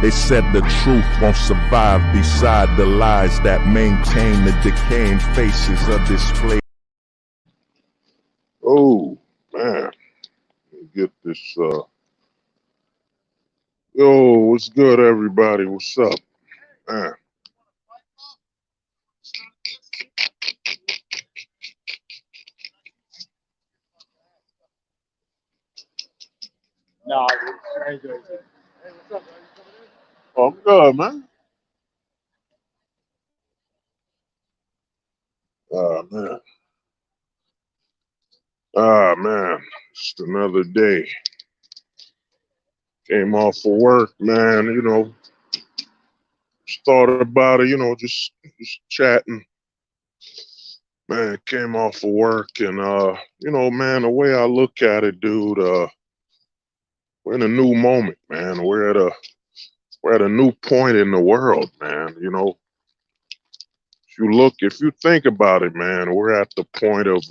They said the truth won't survive beside the lies that maintain the decaying faces of this place. Oh man, let me get this. Yo, what's good, everybody? What's up, man? No, Oh, I'm good, man. Man. Man. Just another day. Came off of work, man. Just thought about it. Just chatting. Man, came off of work, and man, the way I look at it, dude, we're in a new moment, man. We're at a new point in the world, man. If you think about it, man, we're at the point of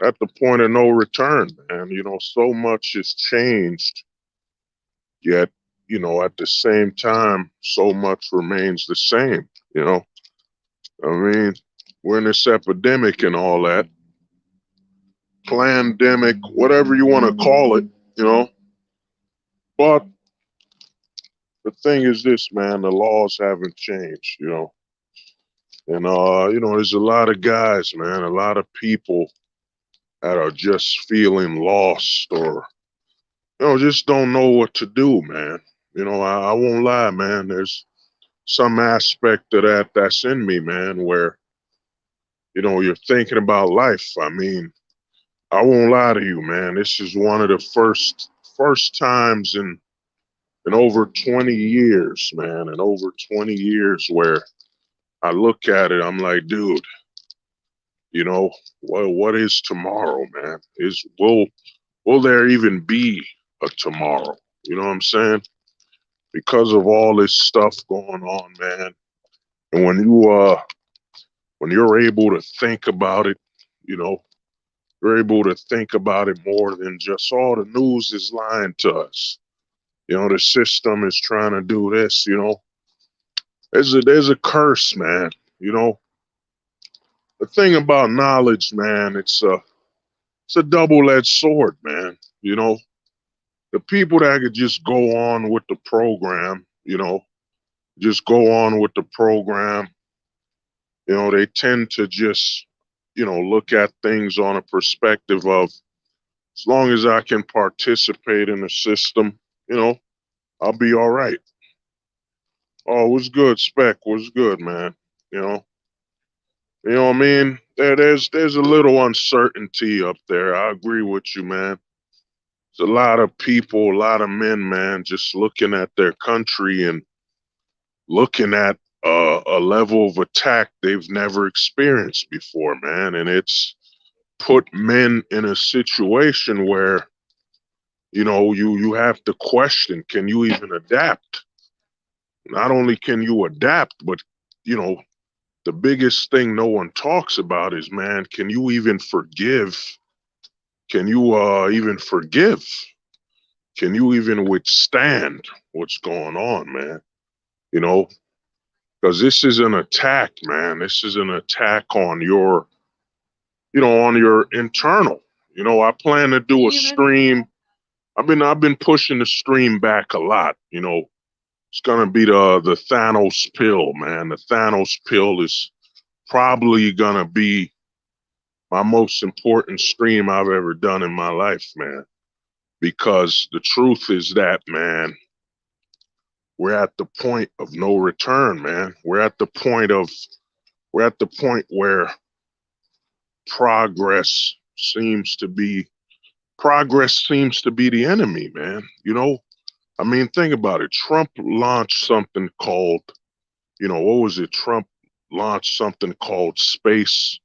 no return, man. So much has changed, yet, at the same time, so much remains the same, I mean, we're in this epidemic and all that, pandemic, whatever you want to call it, you know. But the thing is this, man, the laws haven't changed, And there's a lot of guys, man, a lot of people that are just feeling lost or just don't know what to do, man. I won't lie, man. There's some aspect of that that's in me, man, where, you're thinking about life. I mean, I won't lie to you, man. This is one of the first times in over 20 years, man, in over 20 years where I look at it, I'm like, dude, what is tomorrow, man? Will there even be a tomorrow? You know what I'm saying? Because of all this stuff going on, man. And when you're able to think about it, you know, you're able to think about it more than just all the news is lying to us. The system is trying to do this, There's a curse, man. You know, the thing about knowledge, man, it's a double-edged sword, man. The people that could just go on with the program, just go on with the program, they tend to just, look at things on a perspective of as long as I can participate in the system, I'll be all right. Oh, what's good, Spec? What's good, man? You know, what I mean? There's a little uncertainty up there. I agree with you, man. There's a lot of people, a lot of men, man, just looking at their country and looking at a level of attack they've never experienced before, man. And it's put men in a situation where, you have to question, can you even adapt? Not only can you adapt, but, the biggest thing no one talks about is, man, can you even forgive? Can you even forgive? Can you even withstand what's going on, man? You know, because this is an attack, man. This is an attack on your, on your internal. I plan to do a stream. I've been pushing the stream back a lot. It's gonna be the Thanos pill, man. The Thanos pill is probably gonna be my most important stream I've ever done in my life, man. Because the truth is that, man, we're at the point of no return, man. We're at the point where progress seems to be the enemy, man. I mean, think about it. Trump launched something called, what was it? Trump launched something called Space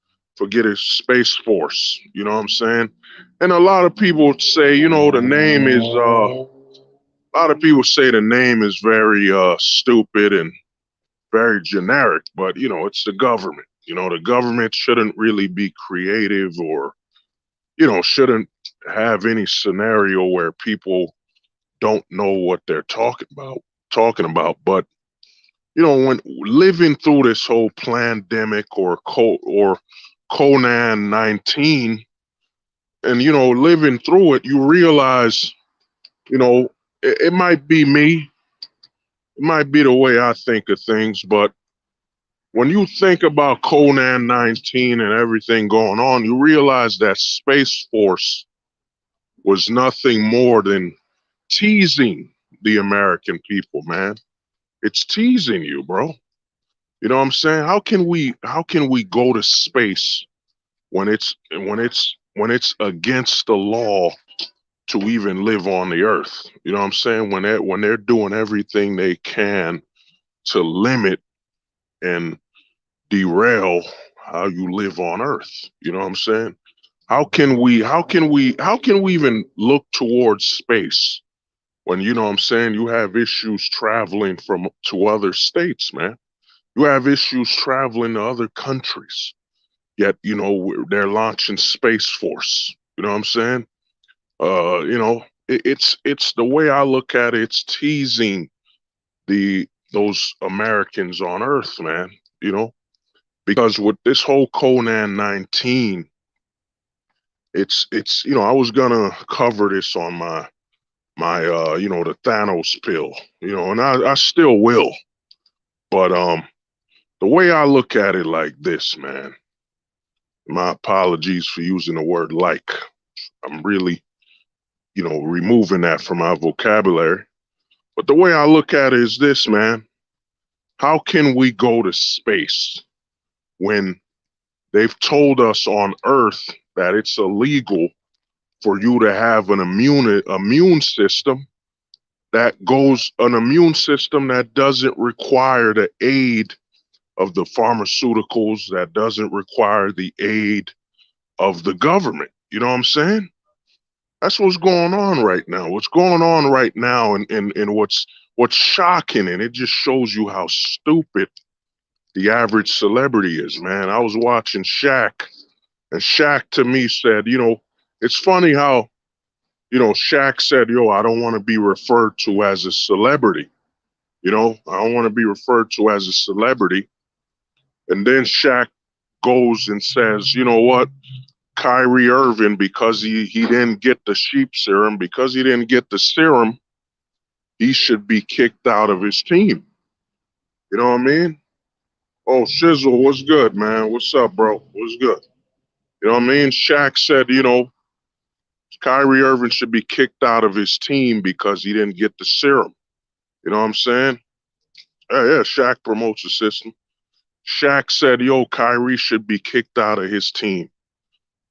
Force. You know what I'm saying? And a lot of people say, the name is, a lot of people say the name is very stupid and very generic, but, it's the government. The government shouldn't really be creative or, shouldn't have any scenario where people don't know what they're talking about. talking about. But when living through this whole pandemic or Conan 19, and living through it, you realize, it might be me, it might be the way I think of things, but when you think about Conan 19 and everything going on, you realize that Space Force was nothing more than teasing the American people, man. It's teasing you, bro. You know what I'm saying? How can we go to space when it's against the law to even live on the earth? You know what I'm saying? When they're doing everything they can to limit and derail how you live on earth. You know what I'm saying? How can we even look towards space when, what I'm saying, you have issues traveling from to other states, man. You have issues traveling to other countries. Yet, they're launching Space Force. You know what I'm saying? It's the way I look at it, it's teasing those Americans on Earth, man. You know, because with this whole Conan 19, it's I was gonna cover this on my the Thanos pill, and I still will. But the way I look at it like this, man, my apologies for using the word like. I'm really, removing that from my vocabulary. But the way I look at it is this, man. How can we go to space when they've told us on Earth that it's illegal for you to have an immune system that doesn't require the aid of the pharmaceuticals, that doesn't require the aid of the government. You know what I'm saying? That's what's going on right now. What's going on right now, and what's shocking, and it just shows you how stupid the average celebrity is, man. I was watching Shaq, and Shaq to me said, it's funny how, Shaq said, yo, I don't want to be referred to as a celebrity. I don't want to be referred to as a celebrity. And then Shaq goes and says, you know what? Kyrie Irving, because he didn't get the sheep serum, because he didn't get the serum, he should be kicked out of his team. You know what I mean? Oh, Shizzle, what's good, man? What's up, bro? What's good? You know what I mean? Shaq said, Kyrie Irving should be kicked out of his team because he didn't get the serum. You know what I'm saying? Yeah, Shaq promotes the system. Shaq said, yo, Kyrie should be kicked out of his team.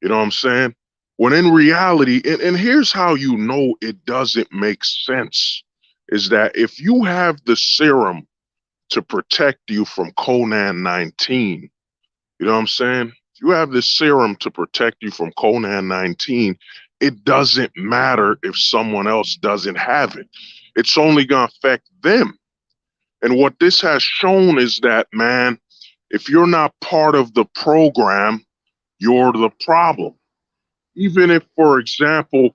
You know what I'm saying? When in reality, and here's how you know it doesn't make sense, is that if you have the serum to protect you from Conan 19, you know what I'm saying? If you have the serum to protect you from Conan 19, it doesn't matter if someone else doesn't have it. It's only going to affect them. And what this has shown is that, man, if you're not part of the program, you're the problem. Even if, for example,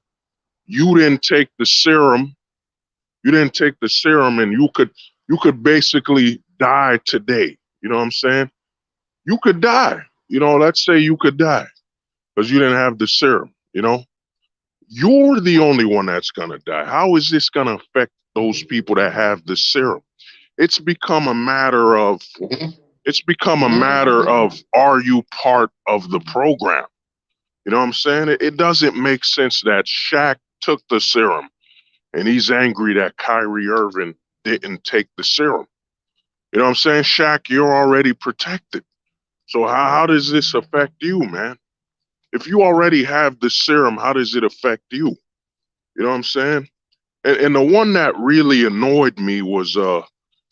you didn't take the serum, and you could basically die today. You know what I'm saying? You could die. Let's say you could die because you didn't have the serum. You're the only one that's gonna die. How is this gonna affect those people that have the serum? It's become a matter of are you part of the program? You know what I'm saying? It doesn't make sense that Shaq took the serum and he's angry that Kyrie Irving didn't take the serum. You know what I'm saying? Shaq, you're already protected. So how does this affect you, man? If you already have the serum, how does it affect you? You know what I'm saying? And the one that really annoyed me was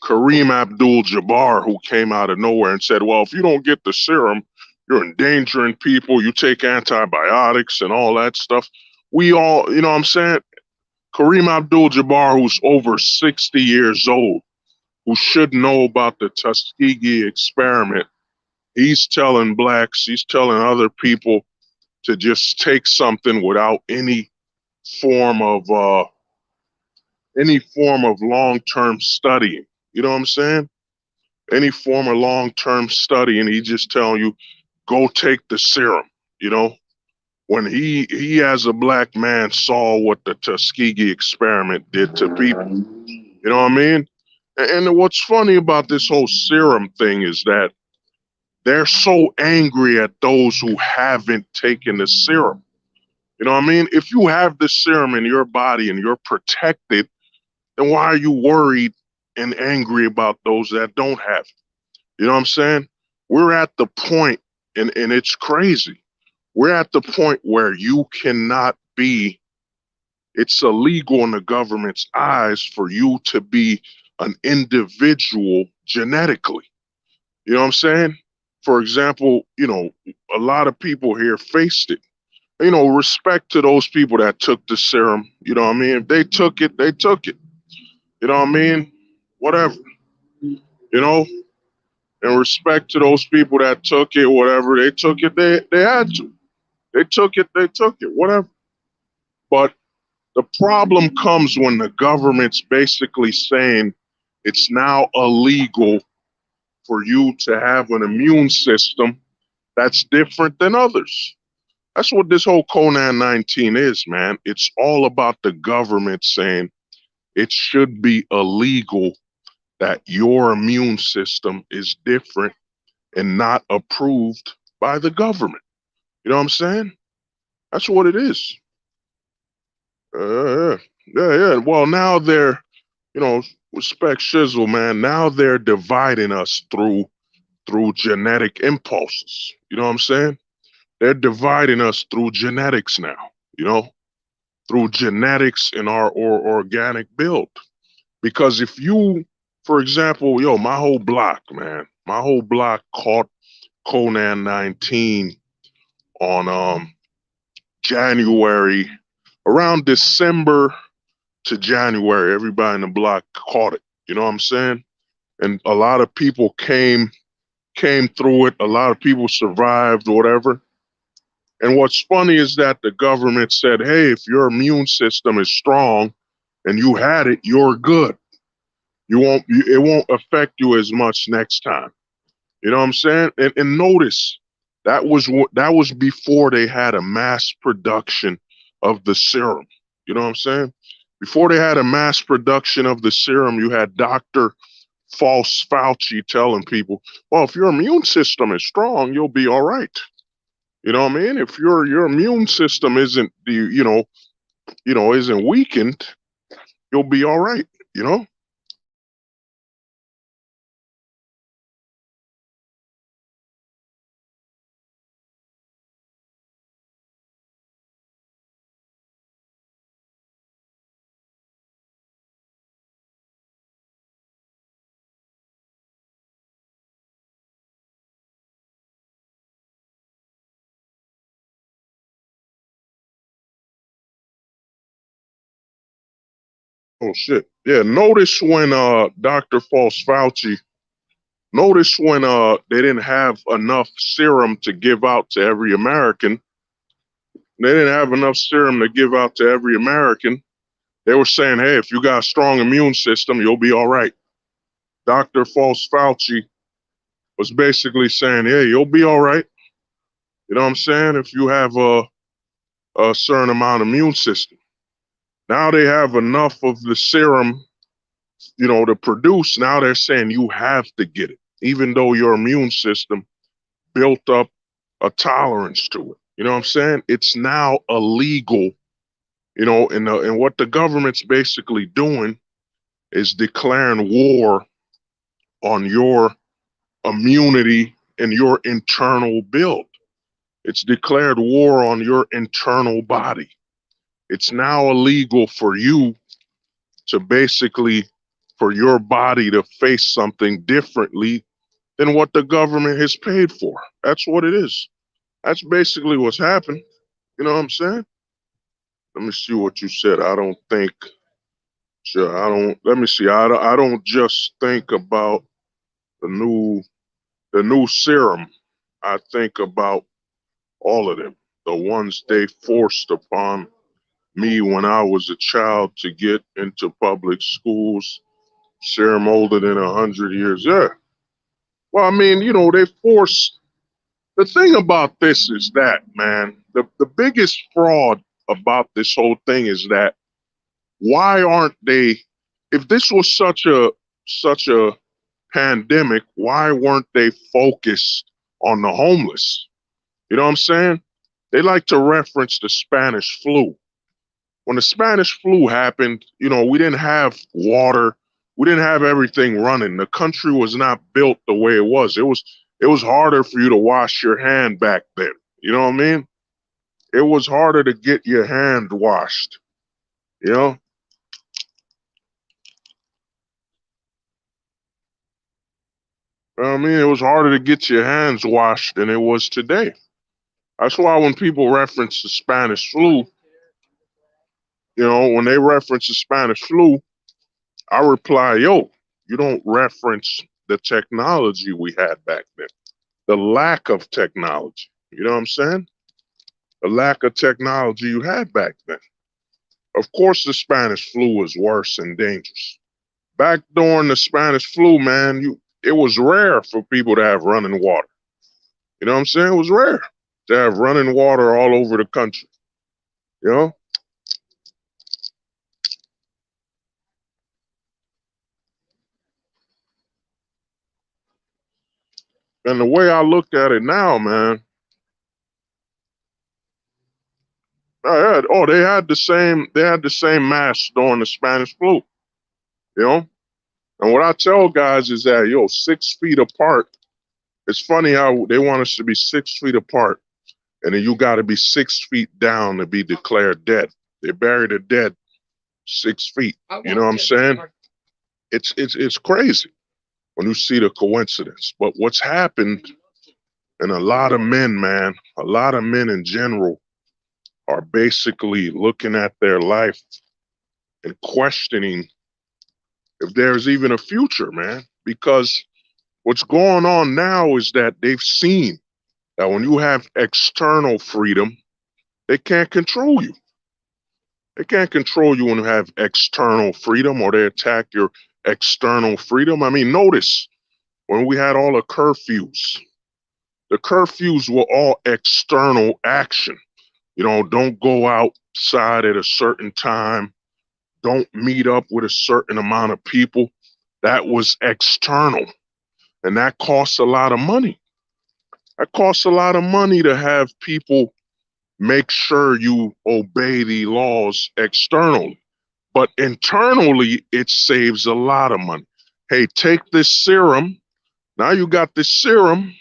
Kareem Abdul-Jabbar, who came out of nowhere and said, well, if you don't get the serum, you're endangering people. You take antibiotics and all that stuff. We all, you know what I'm saying? Kareem Abdul-Jabbar, who's over 60 years old, who should know about the Tuskegee experiment, he's telling blacks, he's telling other people to just take something without any form of any form of long-term studying. You know what I'm saying? Any form of long-term study, and he just telling you, go take the serum. You know, when he as a black man saw what the Tuskegee experiment did to people. You know what I mean? And what's funny about this whole serum thing is that they're so angry at those who haven't taken the serum. You know what I mean? If you have the serum in your body and you're protected, then why are you worried and angry about those that don't have it? You know what I'm saying? We're at the point, and it's crazy. We're at the point where you cannot be, it's illegal in the government's eyes for you to be an individual genetically. You know what I'm saying? For example, you know, a lot of people here faced it. You know, respect to those people that took the serum. You know what I mean? If they took it, they took it. You know what I mean? Whatever. You know, and respect to those people that took it, whatever. They took it, they had to. They took it, they took it, whatever. But the problem comes when the government's basically saying it's now illegal for you to have an immune system that's different than others. That's what this whole Conan 19 is, man. It's all about the government saying it should be illegal that your immune system is different and not approved by the government. You know what I'm saying? That's what it is. Yeah, yeah. Well, now they're, you know, respect shizzle, man. Now they're dividing us through genetic impulses. You know what I'm saying? They're dividing us through genetics now. You know, through genetics in our organic build. Because if you, for example, yo, my whole block, man, my whole block caught Conan 19 on January, around December to January. Everybody in the block caught it. You know what I'm saying? And a lot of people came through it. A lot of people survived, or whatever. And what's funny is that the government said, "Hey, if your immune system is strong and you had it, you're good. It won't affect you as much next time." You know what I'm saying? And notice that was before they had a mass production of the serum. You know what I'm saying? Before they had a mass production of the serum, you had Dr. False Fauci telling people, well, if your immune system is strong, you'll be all right. You know what I mean? If your immune system isn't isn't weakened, you'll be all right, you know? Oh shit. Yeah, notice when Dr. False Fauci, notice when they didn't have enough serum to give out to every American. They didn't have enough serum to give out to every American. They were saying, hey, if you got a strong immune system, you'll be all right. Dr. False Fauci was basically saying, hey, you'll be all right. You know what I'm saying? If you have a certain amount of immune system. Now they have enough of the serum, to produce. Now they're saying you have to get it, even though your immune system built up a tolerance to it. You know what I'm saying? It's now illegal, and what the government's basically doing is declaring war on your immunity and your internal build. It's declared war on your internal body. It's now illegal for you to basically, for your body to face something differently than what the government has paid for. That's what it is. That's basically what's happened. You know what I'm saying? Let me see what you said. I don't think, sure, I don't, let me see. I don't just think about the new serum. I think about all of them, the ones they forced upon me when I was a child to get into public schools. Serum older than 100 years. Yeah. Well, I mean, they force. The thing about this is that, man, the biggest fraud about this whole thing is that why aren't they? If this was such a pandemic, why weren't they focused on the homeless? You know what I'm saying? They like to reference the Spanish flu. When the Spanish flu happened, we didn't have water. We didn't have everything running. The country was not built the way it was. It was harder for you to wash your hand back then. You know what I mean? It was harder to get your hand washed. You know? I mean, it was harder to get your hands washed than it was today. That's why when people reference the Spanish flu, when they reference the Spanish flu, I reply, yo, you don't reference the technology we had back then. The lack of technology. You know what I'm saying? The lack of technology you had back then. Of course, the Spanish flu was worse and dangerous. Back during the Spanish flu, man, it was rare for people to have running water. You know what I'm saying? It was rare to have running water all over the country. You know? And the way I look at it now, man, they had the same mass during the Spanish flu. You know? And what I tell guys is that, 6 feet apart. It's funny how they want us to be 6 feet apart, and then you got to be 6 feet down to be declared dead. They bury the dead 6 feet. You know what I'm saying? It's crazy when you see the coincidence. But what's happened, and a lot of men, man, a lot of men in general are basically looking at their life and questioning if there's even a future, man. Because what's going on now is that they've seen that when you have external freedom, they can't control you. They can't control you when you have external freedom or they attack your external freedom. I mean, notice when we had all the curfews were all external action. Don't go outside at a certain time. Don't meet up with a certain amount of people. That was external. And that costs a lot of money. That costs a lot of money to have people make sure you obey the laws externally. But internally, it saves a lot of money. Hey, take this serum. Now you got this serum.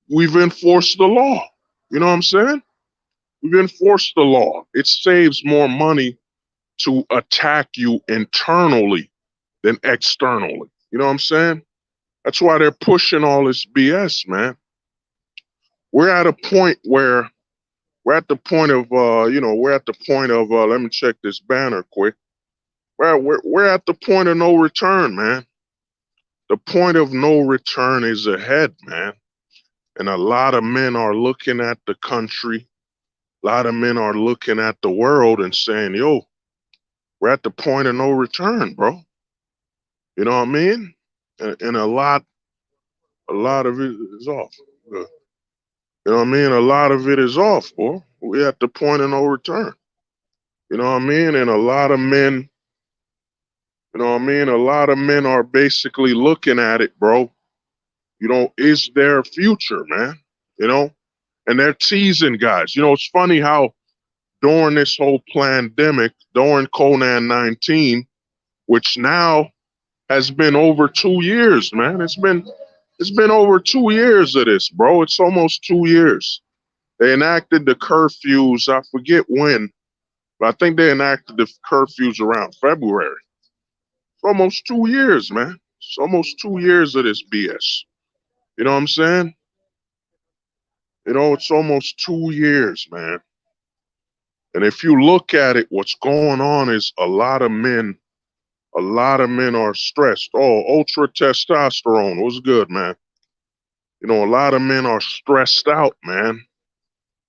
We've enforced the law. You know what I'm saying? We've enforced the law. It saves more money to attack you internally than externally. You know what I'm saying? That's why they're pushing all this BS, man. We're at a point where we're at the point of let me check this banner quick. We're at the point of no return, man. The point of no return is ahead, man. And a lot of men are looking at the country. A lot of men are looking at the world and saying, yo, we're at the point of no return, bro. You know what I mean? And a lot of it is off. You know what I mean? A lot of it is off, boy. We're at the point of no return. You know what I mean? And a lot of men, you know what I mean? A lot of men are basically looking at it, bro. Is there a future, man? You know? And they're teasing guys. It's funny how during this whole pandemic, during Conan 19, which now has been over 2 years, man. It's been over 2 years of this, bro. It's almost 2 years. They enacted the curfews. I forget when, but I think they enacted the curfews around February. It's almost 2 years, man. It's almost 2 years of this BS. You know what I'm saying? It's almost 2 years, man. And if you look at it, what's going on is a lot of men are stressed. Oh, ultra testosterone. What's good, man? A lot of men are stressed out, man.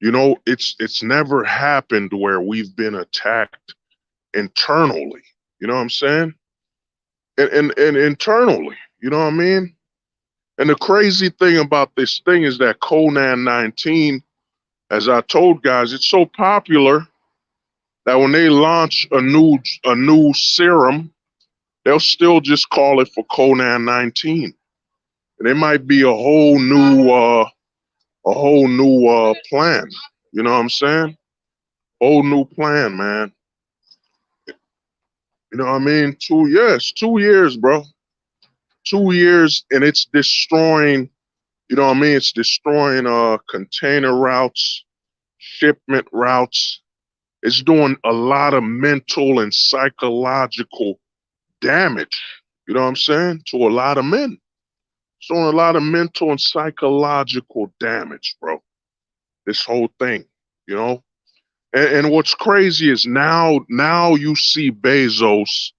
You know, it's never happened where we've been attacked internally. You know what I'm saying? And internally, you know what I mean? And the crazy thing about this thing is that Conan 19, as I told guys, it's so popular that when they launch a new serum, they'll still just call it for Conan 19. And it might be a whole new plan. You know what I'm saying? Whole new plan, man. You know what I mean? 2 years, 2 years, bro. 2 years, and it's destroying. You know what I mean? It's destroying container routes, shipment routes. It's doing a lot of mental and psychological damage. You know what I'm saying? To a lot of men. It's doing a lot of mental and psychological damage, bro. This whole thing, you know. And what's crazy is now you see Bezos,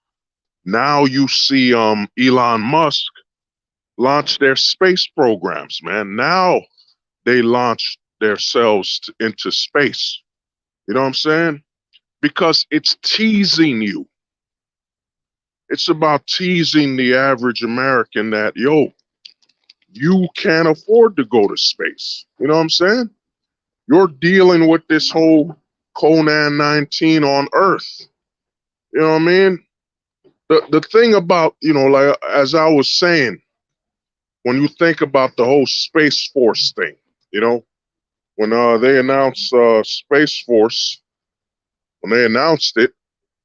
now you see Elon Musk launch their space programs, man. Now they launch themselves into space. You know what I'm saying? Because it's teasing you. It's about teasing the average American that, yo, you can't afford to go to space. You know what I'm saying? You're dealing with this whole Conan 19 on Earth. You know what I mean? The thing about, like as I was saying, when you think about the whole Space Force thing, you know, when they announced Space Force, when they announced it,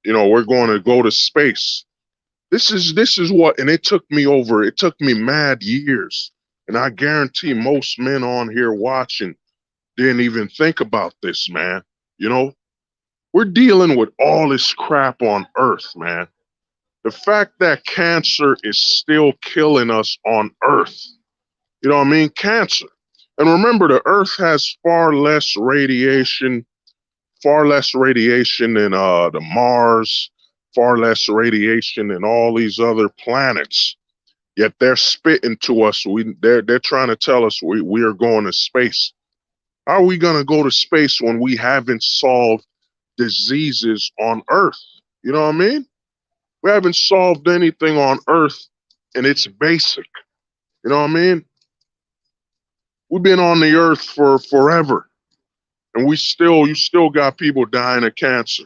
we're going to go to space. This is what, and it took me mad years, and I guarantee most men on here watching didn't even think about this, man. You know, we're dealing with all this crap on Earth, man. The fact that cancer is still killing us on Earth, you know what I mean? Cancer. And remember, the Earth has far less radiation than the Mars, far less radiation than all these other planets. Yet they're spitting to us. They're trying to tell us we are going to space. How are we going to go to space when we haven't solved diseases on Earth? You know what I mean? We haven't solved anything on Earth, and it's basic. You know what I mean? We've been on the Earth for forever, and you still got people dying of cancer.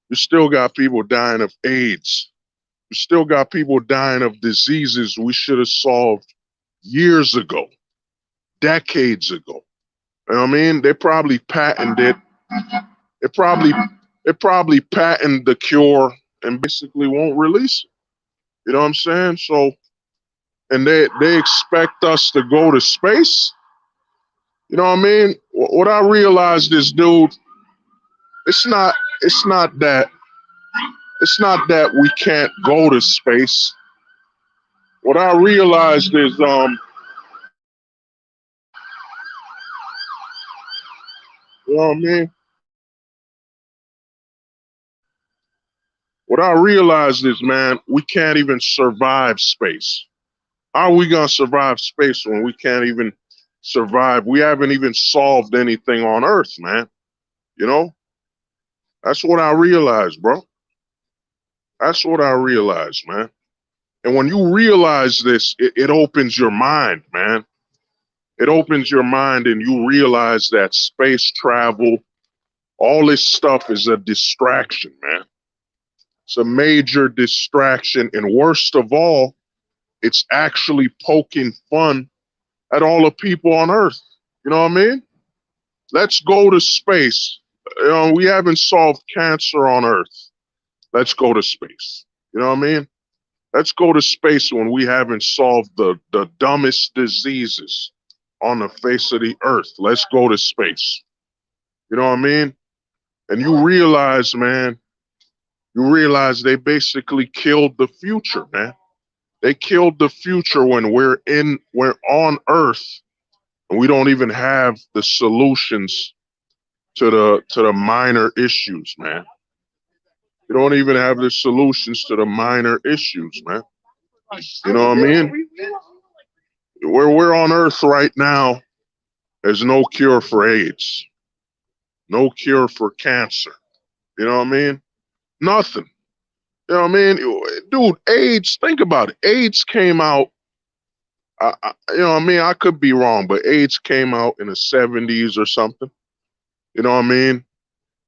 You still got people dying of AIDS. You still got people dying of diseases we should have solved years ago, decades ago. You know what I mean? They probably patented it. It probably patented the cure and basically won't release it. You know what I'm saying? So, and they expect us to go to space. You know what I mean? What I realized is, dude, it's not it's not that it's not that we can't go to space. What I realized is you know what I mean? What I realized is, man, we can't even survive space. How are we gonna survive space when we can't even survive? We haven't even solved anything on Earth, man. You know? That's what I realized, bro. That's what I realized, man. And when you realize this, it opens your mind, man. It opens your mind and you realize that space travel, all this stuff is a distraction, man. It's a major distraction. And worst of all, it's actually poking fun at all the people on Earth. You know what I mean? Let's go to space. We haven't solved cancer on Earth. Let's go to space. You know what I mean? Let's go to space when we haven't solved the dumbest diseases on the face of the Earth. Let's go to space. You know what I mean? And you realize, man, they basically killed the future, man. They killed the future when we're on Earth and we don't even have the solutions to the minor issues, man. We don't even have the solutions to the minor issues, man. You know what I mean? Where we're on Earth right now, there's no cure for AIDS. No cure for cancer. You know what I mean? Nothing. You know what I mean? Dude, AIDS, think about it. AIDS came out, you know what I mean? I could be wrong, but AIDS came out in the 70s or something. You know what I mean?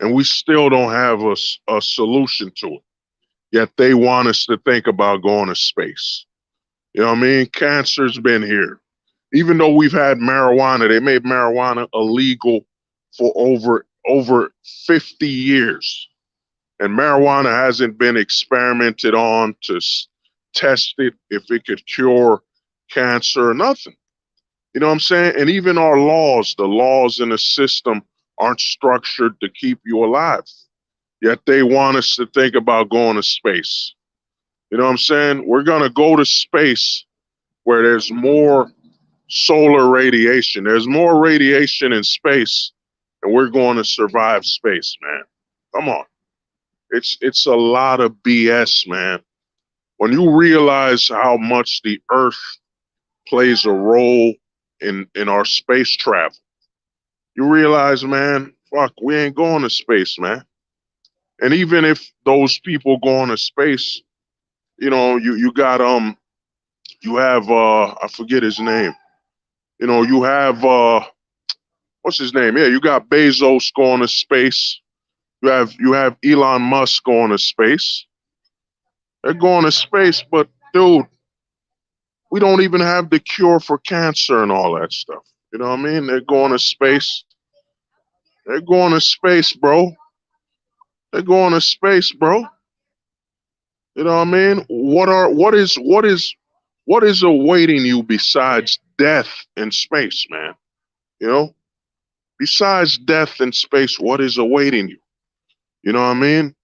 And we still don't have a solution to it. Yet they want us to think about going to space. You know what I mean? Cancer's been here. Even though we've had marijuana, they made marijuana illegal for over 50 years. And marijuana hasn't been experimented on to test it if it could cure cancer or nothing. You know what I'm saying? And even our laws, the laws in the system aren't structured to keep you alive. Yet they want us to think about going to space. You know what I'm saying? We're going to go to space where there's more solar radiation. There's more radiation in space, and we're going to survive space, man. Come on. It's a lot of BS, man. When you realize how much the Earth plays a role in our space travel, you realize, man, fuck, we ain't going to space, man. And even if those people go into space, you know, you got you have I forget his name. You know, you have what's his name? Yeah, you got Bezos going to space. You have Elon Musk going to space. They're going to space, but dude, we don't even have the cure for cancer and all that stuff. You know what I mean? They're going to space. They're going to space, bro. They're going to space, bro. You know what I mean? What is awaiting you besides death in space, man? You know? Besides death in space, what is awaiting you? You know what I mean?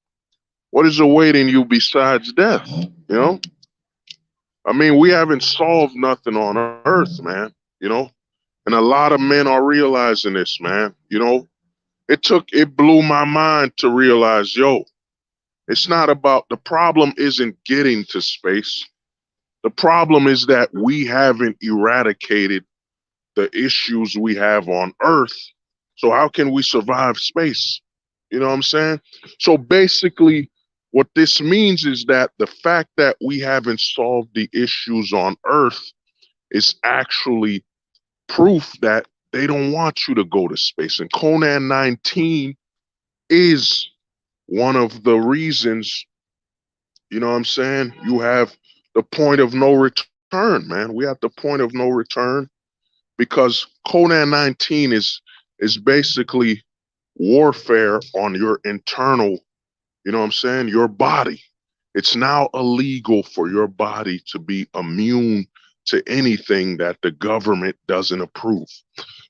What is awaiting you besides death? You know? I mean, we haven't solved nothing on Earth, man. You know? And a lot of men are realizing this, man. You know, it blew my mind to realize, yo, it's not about the problem isn't getting to space. The problem is that we haven't eradicated the issues we have on Earth. So how can we survive space? You know what I'm saying? So basically, what this means is that the fact that we haven't solved the issues on Earth is actually proof that they don't want you to go to space. And Conan 19 is one of the reasons, you know what I'm saying? You have the point of no return, man. We have the point of no return because Conan 19 is basically warfare on your internal, you know what I'm saying? Your body. It's now illegal for your body to be immune to anything that the government doesn't approve.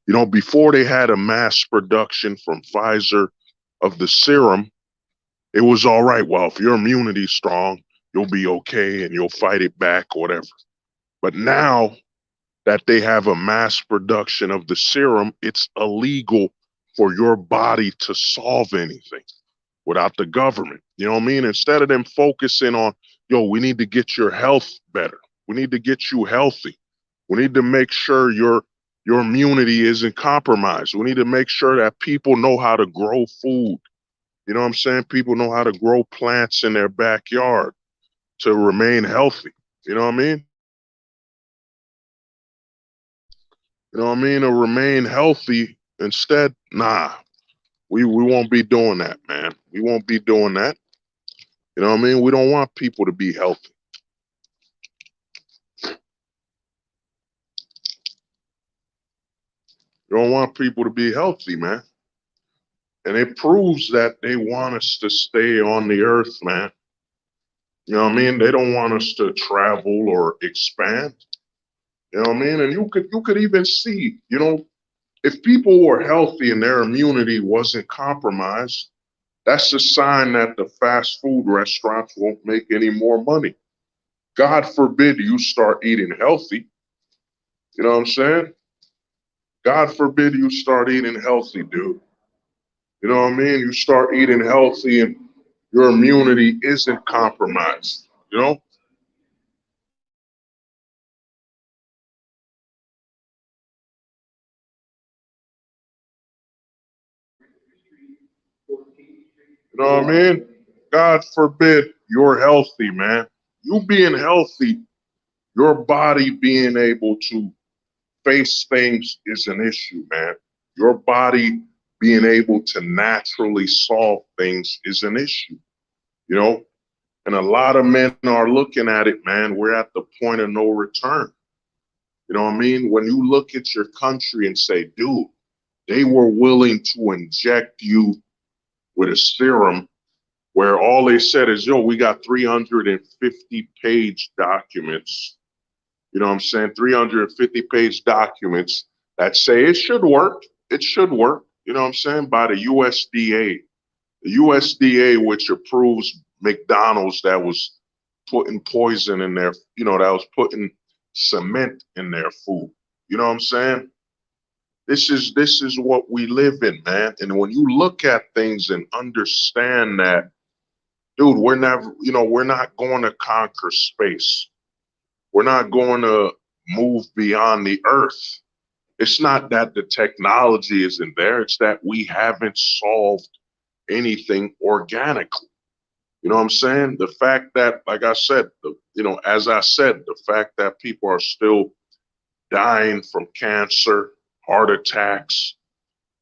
You know, before they had a mass production from Pfizer of the serum, it was all right. Well, if your immunity's strong, you'll be okay and you'll fight it back or whatever. But now that they have a mass production of the serum, it's illegal for your body to solve anything without the government. You know what I mean? Instead of them focusing on, yo, we need to get your health better. We need to get you healthy. We need to make sure your immunity isn't compromised. We need to make sure that people know how to grow food. You know what I'm saying? People know how to grow plants in their backyard to remain healthy. You know what I mean? You know what I mean? To remain healthy instead, nah, we won't be doing that, man. We won't be doing that. You know what I mean? We don't want people to be healthy. You don't want people to be healthy, man. And it proves that they want us to stay on the earth, man. You know what I mean? They don't want us to travel or expand. You know what I mean? And you could even see, you know, if people were healthy and their immunity wasn't compromised, that's a sign that the fast food restaurants won't make any more money. God forbid you start eating healthy. You know what I'm saying? God forbid you start eating healthy, dude. You know what I mean? You start eating healthy and your immunity isn't compromised. You know? You know what I mean? God forbid you're healthy, man. You being healthy, your body being able to face things is an issue, man. Your body being able to naturally solve things is an issue, you know? And a lot of men are looking at it, man. We're at the point of no return. You know what I mean? When you look at your country and say, dude, they were willing to inject you with a serum where all they said is, yo, we got 350-page documents. You know what I'm saying? 350-page documents that say it should work. It should work. You know what I'm saying? By the USDA. The USDA, which approves McDonald's that was putting poison in their, that was putting cement in their food. You know what I'm saying? This is what we live in, man. And when you look at things and understand that, dude, we're not going to conquer space. We're not going to move beyond the earth. It's not that the technology isn't there. It's that we haven't solved anything organically. You know what I'm saying? The fact that, like I said, as I said, the fact that people are still dying from cancer, heart attacks,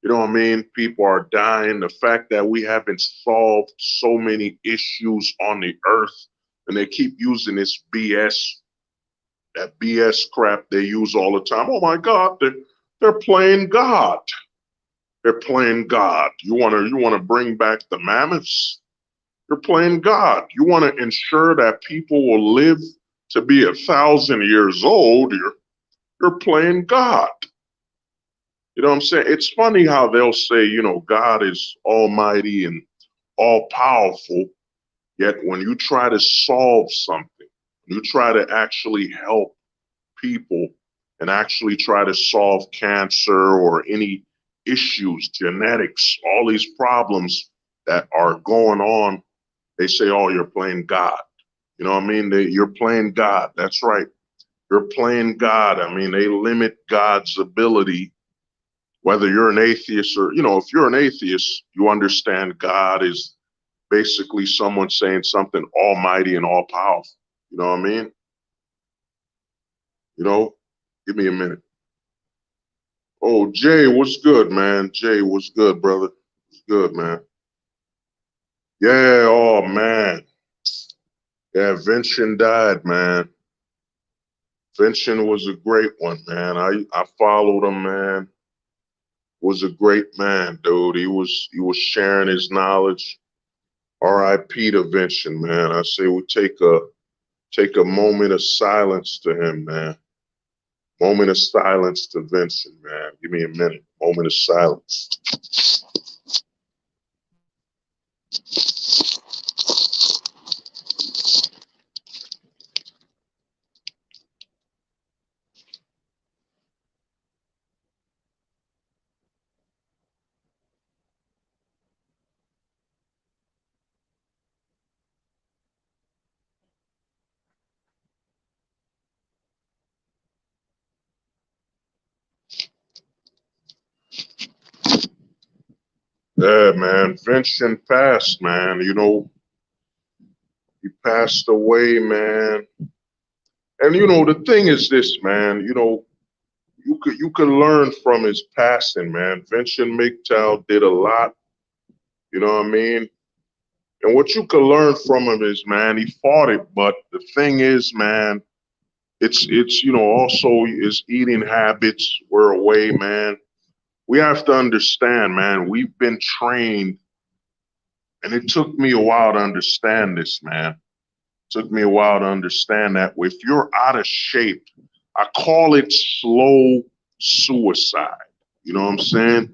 you know what I mean? People are dying. The fact that we haven't solved so many issues on the earth, and they keep using this BS, that BS crap they use all the time. Oh my God, they're playing God. They're playing God. You wanna bring back the mammoths? You're playing God. You want to ensure that people will live to be 1,000 years old. You're playing God. You know what I'm saying? It's funny how they'll say, God is almighty and all powerful. Yet when you try to solve something, you try to actually help people and actually try to solve cancer or any issues, genetics, all these problems that are going on, they say, oh, you're playing God. You know what I mean? You're playing God. That's right. You're playing God. I mean, they limit God's ability, whether you're an atheist or, if you're an atheist, you understand God is basically someone saying something almighty and all powerful. You know what I mean? Give me a minute. Oh, Jay, what's good, man? Jay, what's good, brother? What's good, man? Yeah, oh, man. Yeah, Vincent died, man. Vincent was a great one, man. I followed him, man. Was a great man, dude. He was sharing his knowledge. R.I.P. to Vincent, man. I say we take a moment of silence to him, man. Moment of silence to Vincent, man. Give me a minute. Moment of silence. Yeah, man. Vincent passed, man. He passed away, man. And the thing is this, man. You could learn from his passing, man. Vincent McTowell did a lot. You know what I mean? And what you could learn from him is, man, he fought it. But the thing is, man, it's also his eating habits were away, man. We have to understand, man. We've been trained, and it took me a while to understand this, man. Took me a while to understand that if you're out of shape, I call it slow suicide. You know what I'm saying?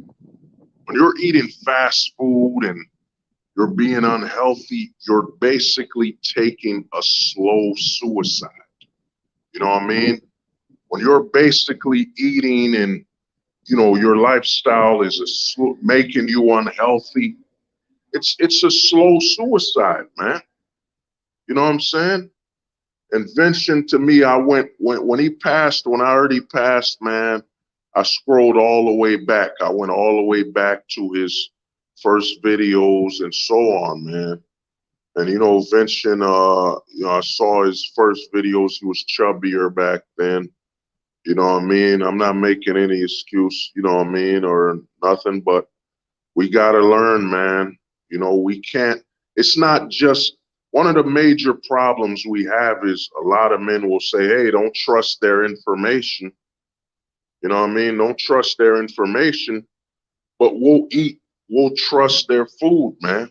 When you're eating fast food and you're being unhealthy, you're basically taking a slow suicide. You know what I mean? When you're basically eating and, your lifestyle is making you unhealthy, it's a slow suicide, man. You know what I'm saying? And Vincent, to me, when he passed, when I heard he passed, man, I scrolled all the way back. I went all the way back to his first videos and so on, man. And you know, Vincent, I saw his first videos. He was chubbier back then. You know what I mean? I'm not making any excuse, you know what I mean, or nothing, but we got to learn, man. You know, we can't, it's not just one of the major problems we have is a lot of men will say, hey, don't trust their information. You know what I mean? Don't trust their information, but we'll trust their food, man.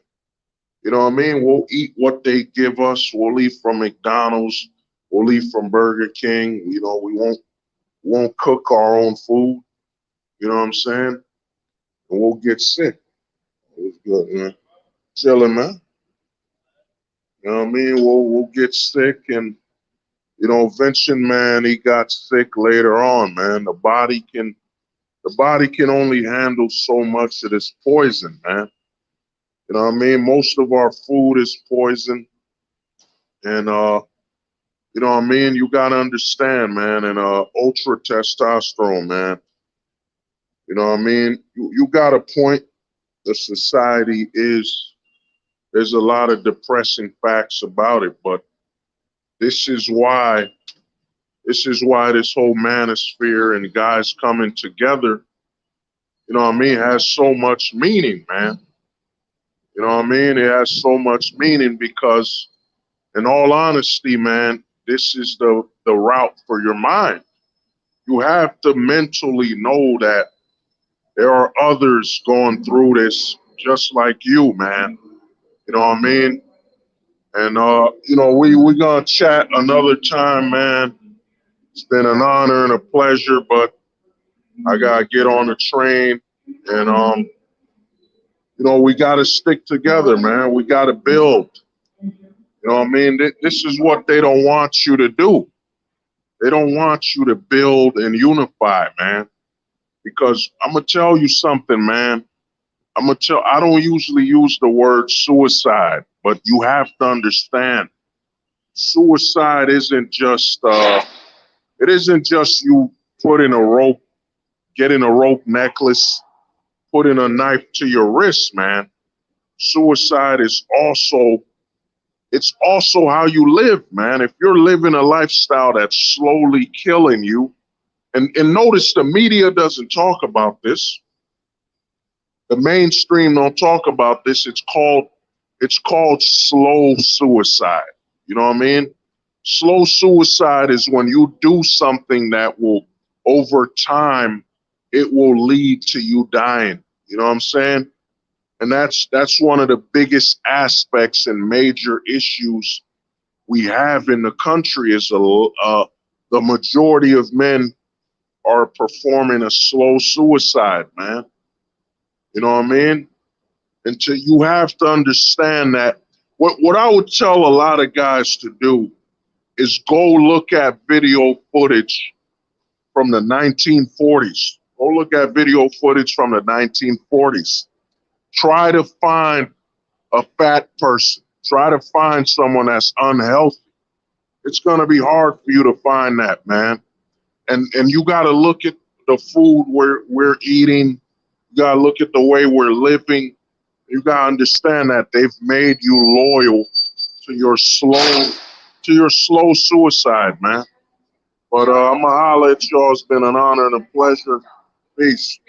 You know what I mean? We'll eat what they give us. We'll eat from McDonald's. We'll eat from Burger King. You know, we won't cook our own food. You know what I'm saying? And we'll get sick. It was good, man. Chilling, man. You know what I mean? We'll get sick, and you know, Vincent, man, he got sick later on, man. The body can only handle so much of this poison, man. You know what I mean? Most of our food is poison, and you know what I mean? You gotta understand, man, and ultra testosterone, man. You know what I mean? You got a point. The society is, there's a lot of depressing facts about it, but this is why this whole manosphere and guys coming together, you know what I mean, has so much meaning, man. You know what I mean? It has so much meaning because, in all honesty, man, this is the route for your mind. You have to mentally know that there are others going through this just like you, man. You know what I mean? And you know, we gonna chat another time, man. It's been an honor and a pleasure, but I gotta get on the train, and you know, we gotta stick together, man. We gotta build. You know what I mean? This is what they don't want you to do. They don't want you to build and unify, man. Because I'm gonna tell you something, man. I don't usually use the word suicide, but you have to understand, suicide it isn't just you putting a rope, getting a rope necklace, putting a knife to your wrist, man. Suicide is also, it's also how you live, man. If you're living a lifestyle that's slowly killing you, and notice the media doesn't talk about this. The mainstream don't talk about this. It's called slow suicide. You know what I mean? Slow suicide is when you do something that will, over time, it will lead to you dying. You know what I'm saying? And that's one of the biggest aspects and major issues we have in the country is the majority of men are performing a slow suicide, man. You know what I mean? Until you have to understand that what I would tell a lot of guys to do is go look at video footage from the 1940s. Go look at video footage from the 1940s. Try to find a fat person. Try to find someone that's unhealthy. It's going to be hard for you to find that, man. And you got to look at the food we're eating. You got to look at the way we're living. You got to understand that they've made you loyal to your slow suicide, man. But I'm going to holler at y'all. It's been an honor and a pleasure. Peace.